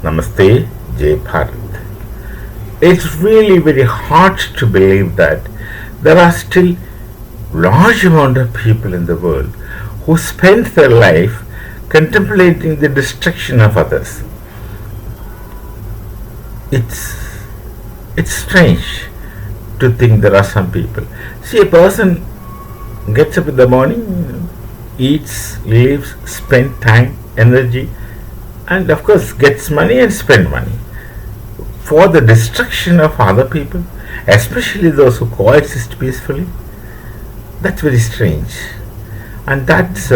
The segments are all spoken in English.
Namaste, Jai Bharat. It's really very hard to believe that there are still large amount of people in the world who spend their life contemplating the destruction of others. It's it's strange to think there are some people. See, a person gets up in the morning, eats, lives, spend time, energy, and of course gets money and spend money for the destruction of other people, especially those who coexist peacefully. That's very strange, and that's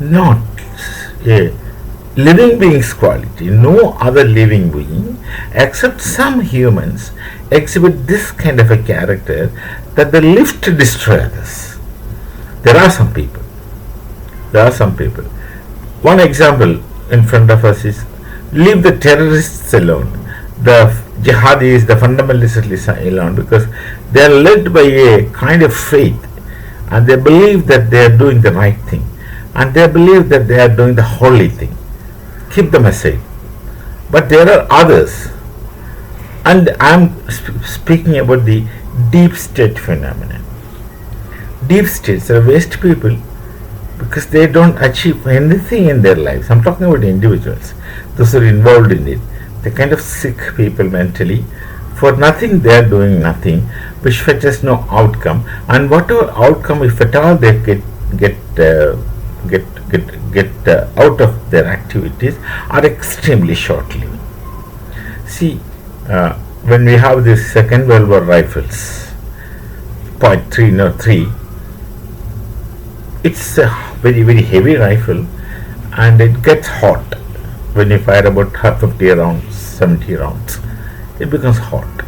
not a living being's quality. No other living being except some humans exhibit this kind of a character, that they live to destroy others. There are some people. There are some people. One example in front of us is, leave the terrorists alone, the jihadis, the fundamentalists alone, because they are led by a kind of faith, and they believe that they are doing the right thing, and they believe that they are doing the holy thing. Keep them aside. But there are others, and I am speaking about the deep state phenomenon. Deep states are waste people because they don't achieve anything in their lives. I'm talking about individuals, those who are involved in it. They're kind of sick people mentally. For nothing, they are doing nothing, which fetches no outcome. And whatever outcome, if at all, they get out of their activities, are extremely short-lived. See, when we have this Second World War rifles, .303, it's a very, very heavy rifle, and it gets hot when you fire about 50 rounds, 70 rounds. It becomes hot,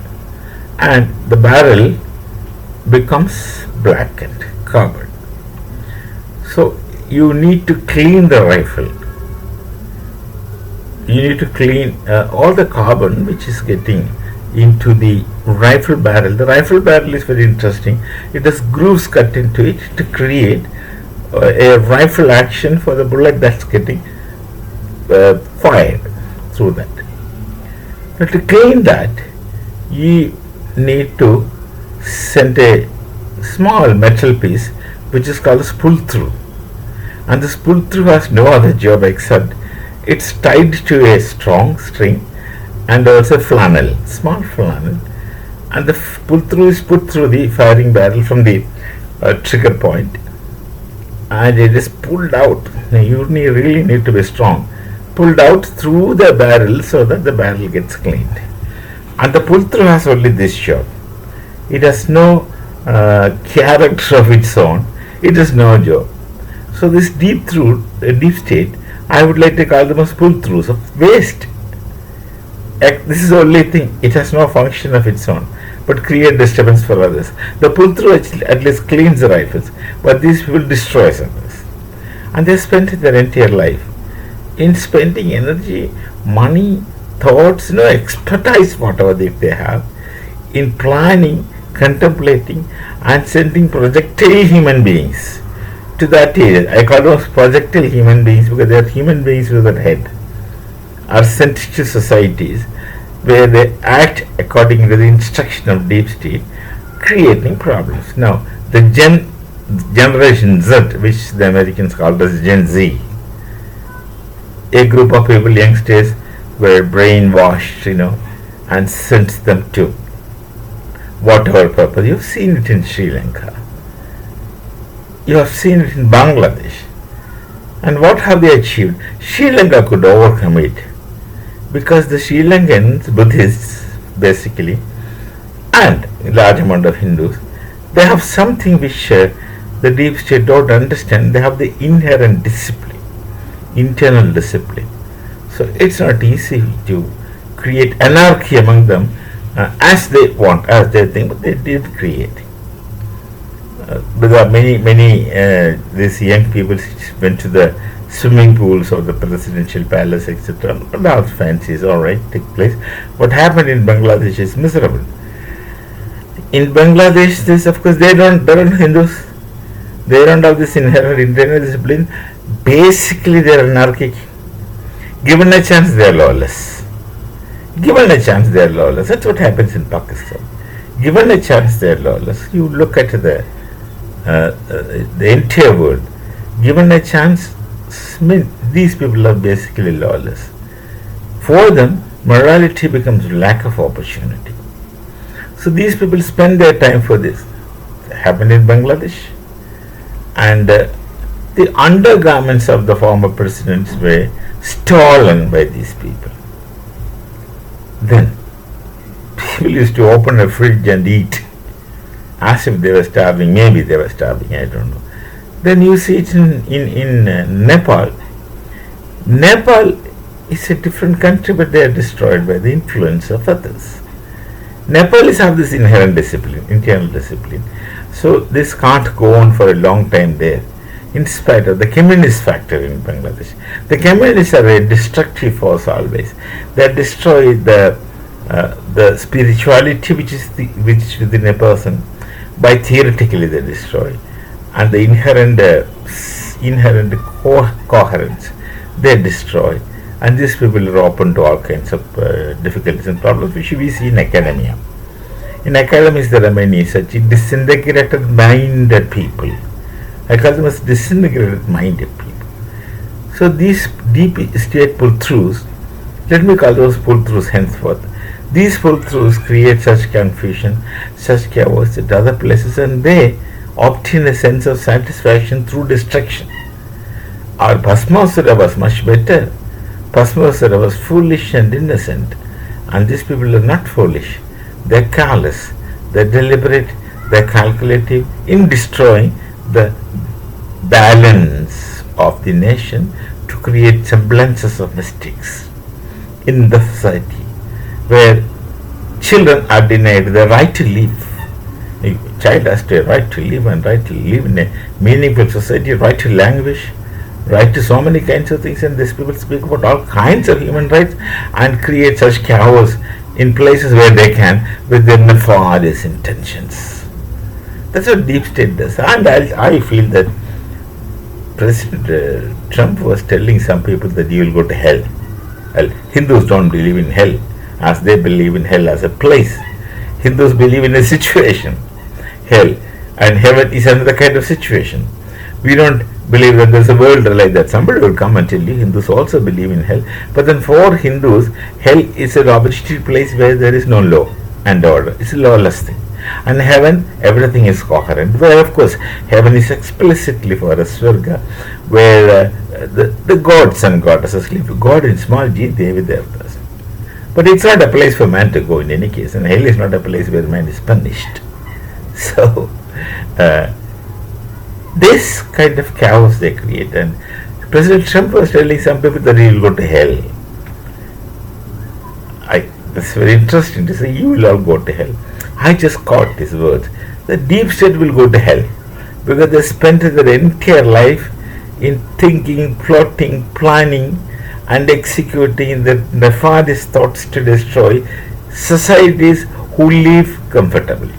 and the barrel becomes blackened, carbon. So you need to clean the rifle. You need to clean all the carbon which is getting into the rifle barrel. The rifle barrel is very interesting. It has grooves cut into it to create a rifle action for the bullet that's getting fired through that. Now, to clean that, you need to send a small metal piece which is called as pull-through, and this pull-through has no other job except it's tied to a strong string and also flannel, small flannel, and the pull-through is put through the firing barrel from the trigger point, and it is pulled out. Now you really need to be strong. Pulled out through the barrel so that the barrel gets cleaned. And the pull-through has only this job. It has no character of its own. It has no job. So this deep state, I would like to call them as pull-throughs of waste. This is the only thing. It has no function of its own, but create disturbance for others. The pull-through at least cleans the rifles, but these people destroy others. And they spend their entire life in spending energy, money, thoughts, expertise, whatever they have, in planning, contemplating, and sending projectile human beings to that area. I call those projectile human beings because they are human beings with a head, are sent to societies where they act according to the instruction of deep state, creating problems. Now, the generation Z, which the Americans called as Gen Z, a group of people, youngsters, were brainwashed, and sent them to whatever purpose. You've seen it in Sri Lanka. You have seen it in Bangladesh. And what have they achieved? Sri Lanka could overcome it because the Sri Lankans, Buddhists basically, and a large amount of Hindus, they have something which the deep state don't understand. They have the inherent discipline, internal discipline. So it's not easy to create anarchy among them as they want, as they think, but they did create. There are many these young people went to the swimming pools of the presidential palace, etc. All fancies, all right, take place. What happened in Bangladesh is miserable. In Bangladesh, this, of course, they're not Hindus. They don't have this inherent internal discipline. Basically, they're anarchic. Given a chance, they're lawless. Given a chance, they are lawless. That's what happens in Pakistan. Given a chance, they are lawless. You look at the entire world. Given a chance, these people are basically lawless. For them, morality becomes lack of opportunity. So these people spend their time for this. It happened in Bangladesh. And the undergarments of the former presidents were stolen by these people. Then people used to open a fridge and eat as if they were starving. Maybe they were starving, I don't know. Then you see it in Nepal. Nepal is a different country, but they are destroyed by the influence of others. Nepalis have this inherent discipline, internal discipline. So this can't go on for a long time there, in spite of the communist factor in Bangladesh. The communists are a destructive force always. They destroy the spirituality which is within a person. By theoretically they destroy, and the inherent coherence they destroy. And these people are open to all kinds of difficulties and problems which we see in academia. In academies there are many such disintegrated minded people. I call them as disintegrated minded people. So these deep state pull-throughs, let me call those pull-throughs henceforth. These pull-throughs create such confusion, such chaos at other places, and they obtain a sense of satisfaction through destruction. Our Bhasmasura was much better. Bhasmasura was foolish and innocent, and these people are not foolish. They're careless, they're deliberate, they're calculative in destroying the balance of the nation to create semblances of mistakes in the society, where children are denied the right to live. A child has the right to live and right to live in a meaningful society, right to language, right to so many kinds of things, and these people speak about all kinds of human rights and create such chaos in places where they can with their nefarious intentions. That's what deep state does. And I feel that President Trump was telling some people that you will go to hell. Well, Hindus don't believe in hell as they believe in hell as a place. Hindus believe in a situation, hell, and heaven is another kind of situation. We don't believe that there's a world like that. Somebody will come and tell you Hindus also believe in hell. But then for Hindus, hell is an arbitrary place where there is no law and order. It's a lawless thing. And heaven, everything is coherent. Where of course heaven is explicitly for a Swarga, where the gods and goddesses live. God in small g, Devi Devtas. But it's not a place for man to go in any case, and hell is not a place where man is punished. So this kind of chaos they create, and President Trump was telling some people that he will go to hell. It's very interesting to say you will all go to hell. I just caught these words. The deep state will go to hell because they spent their entire life in thinking, plotting, planning, and executing the nefarious thoughts to destroy societies who live comfortably.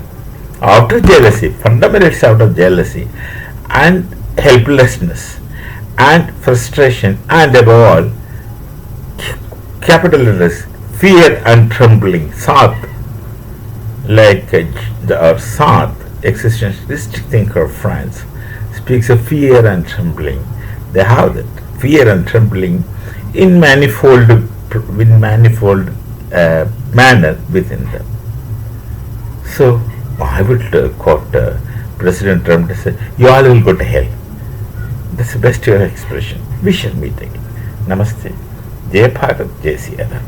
Out of jealousy, fundamentals out of jealousy, and helplessness, and frustration, and above all, capital letters, fear and trembling, Sartre, like Sartre, existentialistic thinker of France, speaks of fear and trembling. They have that fear and trembling in manifold manner within them. So I would quote President Trump to say, "You all will go to hell." That's the best expression. We shall meet again. Namaste. Jai Bharat, Jai Siya Ram.